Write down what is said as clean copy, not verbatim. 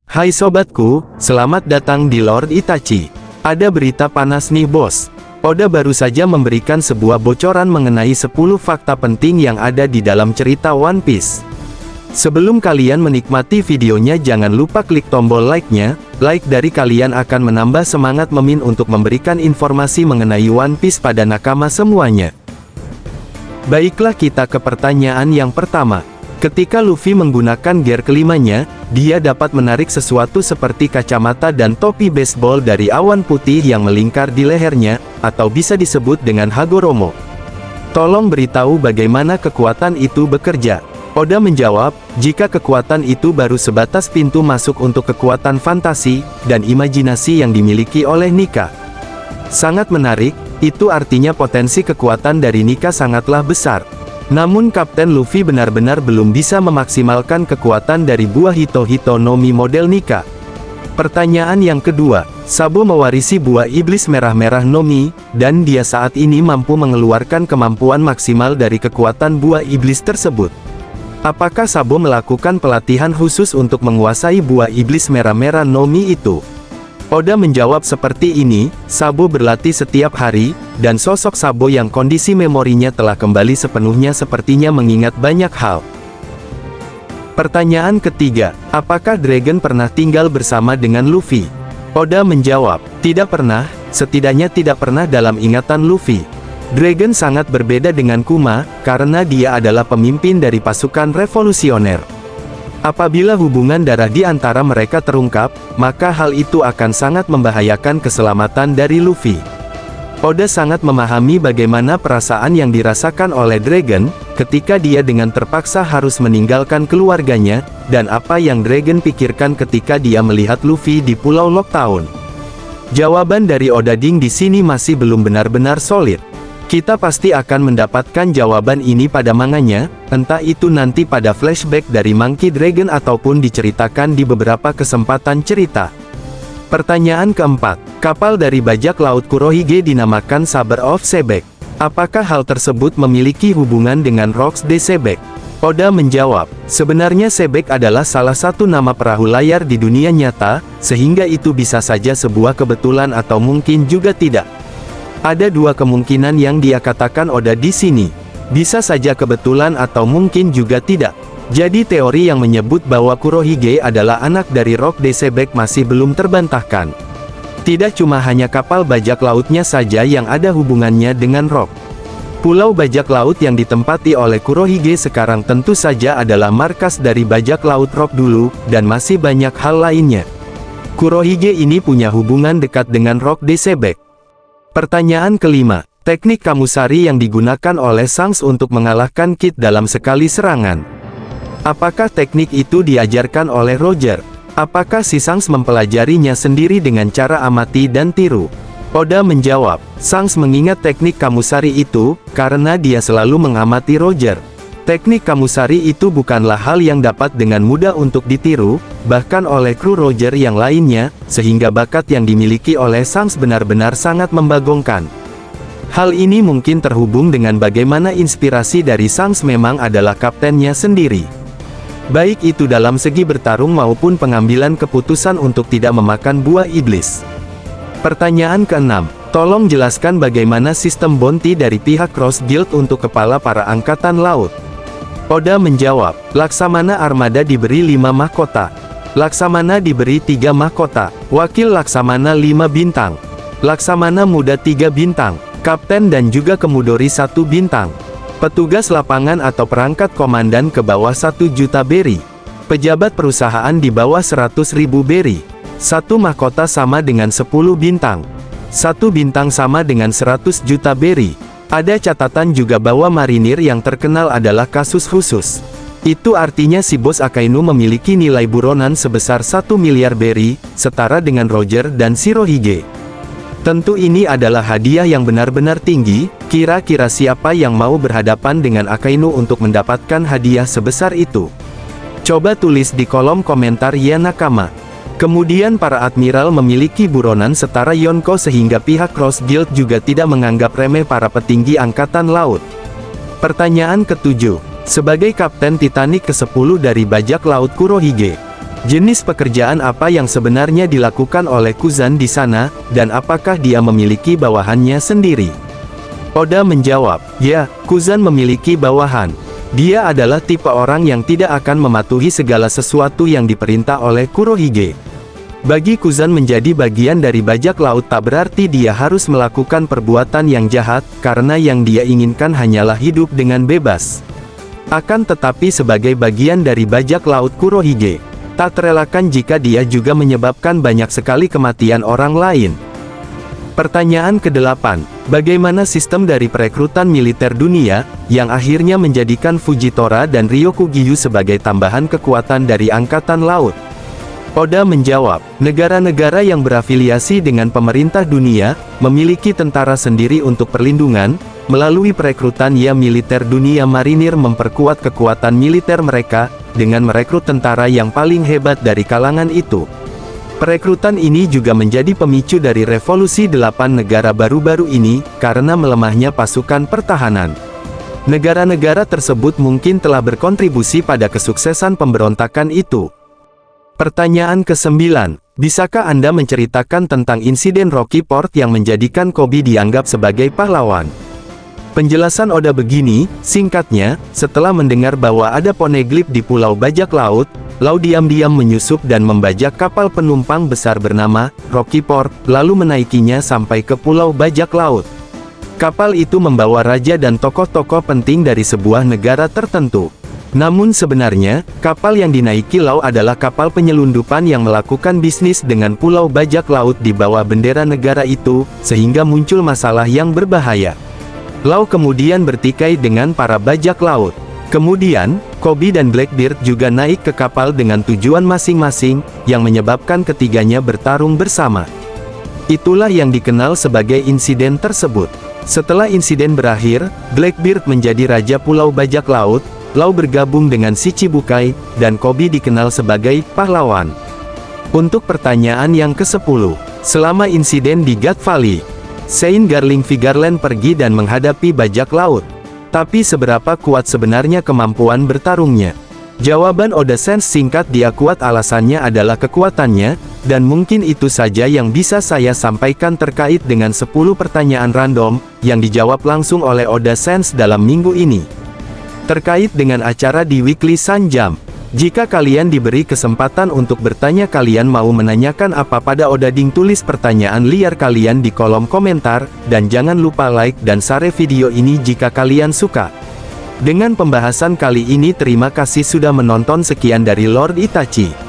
Hai sobatku, selamat datang di Lord Itachi. Ada berita panas nih bos. Oda baru saja memberikan sebuah bocoran mengenai 10 fakta penting yang ada di dalam cerita One Piece. Sebelum kalian menikmati videonya jangan lupa klik tombol like-nya. Like dari kalian akan menambah semangat Mimin untuk memberikan informasi mengenai One Piece pada nakama semuanya. Baiklah kita ke pertanyaan yang pertama. Ketika Luffy menggunakan gear kelimanya, dia dapat menarik sesuatu seperti kacamata dan topi baseball dari awan putih yang melingkar di lehernya, atau bisa disebut dengan Hagoromo. Tolong beritahu bagaimana kekuatan itu bekerja. Oda menjawab, jika kekuatan itu baru sebatas pintu masuk untuk kekuatan fantasi dan imajinasi yang dimiliki oleh Nika. Sangat menarik, itu artinya potensi kekuatan dari Nika sangatlah besar. Namun Kapten Luffy benar-benar belum bisa memaksimalkan kekuatan dari buah Hito-Hito no Mi model Nika. Pertanyaan yang kedua, Sabo mewarisi buah iblis merah-merah no Mi, dan dia saat ini mampu mengeluarkan kemampuan maksimal dari kekuatan buah iblis tersebut. Apakah Sabo melakukan pelatihan khusus untuk menguasai buah iblis merah-merah no Mi itu? Oda menjawab seperti ini, Sabo berlatih setiap hari, dan sosok Sabo yang kondisi memorinya telah kembali sepenuhnya sepertinya mengingat banyak hal. Pertanyaan ketiga, apakah Dragon pernah tinggal bersama dengan Luffy? Oda menjawab, tidak pernah, setidaknya tidak pernah dalam ingatan Luffy. Dragon sangat berbeda dengan Kuma, karena dia adalah pemimpin dari pasukan revolusioner. Apabila hubungan darah di antara mereka terungkap, maka hal itu akan sangat membahayakan keselamatan dari Luffy. Oda sangat memahami bagaimana perasaan yang dirasakan oleh Dragon, ketika dia dengan terpaksa harus meninggalkan keluarganya, dan apa yang Dragon pikirkan ketika dia melihat Luffy di Pulau Lockdown. Jawaban dari Oda Ding di sini masih belum benar-benar solid. Kita pasti akan mendapatkan jawaban ini pada manganya, entah itu nanti pada flashback dari Monkey Dragon ataupun diceritakan di beberapa kesempatan cerita. Pertanyaan keempat, kapal dari bajak laut Kurohige dinamakan Saber of Sebek. Apakah hal tersebut memiliki hubungan dengan Rocks de Sebek? Oda menjawab, sebenarnya Sebek adalah salah satu nama perahu layar di dunia nyata, sehingga itu bisa saja sebuah kebetulan atau mungkin juga tidak. Ada dua kemungkinan yang dia katakan Oda di sini. Bisa saja kebetulan atau mungkin juga tidak. Jadi teori yang menyebut bahwa Kurohige adalah anak dari Rock de Sebek masih belum terbantahkan. Tidak cuma hanya kapal bajak lautnya saja yang ada hubungannya dengan Rock. Pulau bajak laut yang ditempati oleh Kurohige sekarang tentu saja adalah markas dari bajak laut Rock dulu, dan masih banyak hal lainnya. Kurohige ini punya hubungan dekat dengan Rock de Sebek. Pertanyaan kelima, teknik Kamusari yang digunakan oleh Shanks untuk mengalahkan Kid dalam sekali serangan. Apakah teknik itu diajarkan oleh Roger? Apakah si Shanks mempelajarinya sendiri dengan cara amati dan tiru? Oda menjawab, Shanks mengingat teknik Kamusari itu, karena dia selalu mengamati Roger. Teknik Kamusari itu bukanlah hal yang dapat dengan mudah untuk ditiru, bahkan oleh kru Roger yang lainnya, sehingga bakat yang dimiliki oleh Shanks benar-benar sangat membagongkan. Hal ini mungkin terhubung dengan bagaimana inspirasi dari Shanks memang adalah kaptennya sendiri. Baik itu dalam segi bertarung maupun pengambilan keputusan untuk tidak memakan buah iblis. Pertanyaan keenam, tolong jelaskan bagaimana sistem bounty dari pihak Cross Guild untuk kepala para angkatan laut. Oda menjawab, Laksamana Armada diberi 5 mahkota. Laksamana diberi 3 mahkota. Wakil Laksamana 5 bintang. Laksamana Muda 3 bintang. Kapten dan juga Kemudori 1 bintang. Petugas lapangan atau perangkat komandan ke bawah 1 juta beri. Pejabat perusahaan di bawah 100.000 beri. 1 mahkota sama dengan 10 bintang. 1 bintang sama dengan 100 juta beri. Ada catatan juga bahwa marinir yang terkenal adalah kasus khusus. Itu artinya si bos Akainu memiliki nilai buronan sebesar 1 miliar beri, setara dengan Roger dan Shirohige. Tentu ini adalah hadiah yang benar-benar tinggi. Kira-kira siapa yang mau berhadapan dengan Akainu untuk mendapatkan hadiah sebesar itu? Coba tulis di kolom komentar ya nakama. Kemudian para admiral memiliki buronan setara Yonko sehingga pihak Cross Guild juga tidak menganggap remeh para petinggi angkatan laut. Pertanyaan ketujuh, sebagai Kapten Titanic ke-10 dari bajak laut Kurohige, Jenis pekerjaan apa yang sebenarnya dilakukan oleh Kuzan di sana, dan apakah dia memiliki bawahannya sendiri? Oda menjawab, ya, Kuzan memiliki bawahan. Dia adalah tipe orang yang tidak akan mematuhi segala sesuatu yang diperintah oleh Kurohige. Bagi Kuzan menjadi bagian dari bajak laut tak berarti dia harus melakukan perbuatan yang jahat, karena yang dia inginkan hanyalah hidup dengan bebas. Akan tetapi sebagai bagian dari bajak laut Kurohige, tak terelakkan jika dia juga menyebabkan banyak sekali kematian orang lain. Pertanyaan ke-8, bagaimana sistem dari perekrutan militer dunia, yang akhirnya menjadikan Fujitora dan Ryokugyu sebagai tambahan kekuatan dari Angkatan Laut? Oda menjawab, negara-negara yang berafiliasi dengan pemerintah dunia, memiliki tentara sendiri untuk perlindungan. Melalui perekrutan militer dunia, marinir memperkuat kekuatan militer mereka, dengan merekrut tentara yang paling hebat dari kalangan itu. Perekrutan ini juga menjadi pemicu dari revolusi 8 negara baru-baru ini, karena melemahnya pasukan pertahanan. Negara-negara tersebut mungkin telah berkontribusi pada kesuksesan pemberontakan itu. Pertanyaan ke-9, bisakah Anda menceritakan tentang insiden Rocky Port yang menjadikan Koby dianggap sebagai pahlawan? Penjelasan Oda begini, singkatnya, setelah mendengar bahwa ada poneglyph di Pulau Bajak Laut, Lau diam-diam menyusup dan membajak kapal penumpang besar bernama Rocky Port, lalu menaikinya sampai ke Pulau Bajak Laut. Kapal itu membawa raja dan tokoh-tokoh penting dari sebuah negara tertentu. Namun sebenarnya, kapal yang dinaiki Lau adalah kapal penyelundupan yang melakukan bisnis dengan Pulau Bajak Laut di bawah bendera negara itu, sehingga muncul masalah yang berbahaya. Lau kemudian bertikai dengan para bajak laut. Kemudian, Koby dan Blackbeard juga naik ke kapal dengan tujuan masing-masing, yang menyebabkan ketiganya bertarung bersama. Itulah yang dikenal sebagai insiden tersebut. Setelah insiden berakhir, Blackbeard menjadi raja Pulau Bajak Laut, Lau bergabung dengan Shichibukai, dan Koby dikenal sebagai pahlawan. Untuk pertanyaan yang ke-10, selama insiden di God Valley, Sein Garling Vigarland pergi dan menghadapi bajak laut. Tapi seberapa kuat sebenarnya kemampuan bertarungnya? Jawaban Oda Sens singkat, dia kuat, alasannya adalah kekuatannya, dan mungkin itu saja yang bisa saya sampaikan terkait dengan 10 pertanyaan random, yang dijawab langsung oleh Oda Sens dalam minggu ini. Terkait dengan acara di Weekly Sun Jump, jika kalian diberi kesempatan untuk bertanya, kalian mau menanyakan apa pada Oda? Tulis pertanyaan liar kalian di kolom komentar, dan jangan lupa like dan share video ini jika kalian suka. Dengan pembahasan kali ini, terima kasih sudah menonton. Sekian dari Lord Itachi.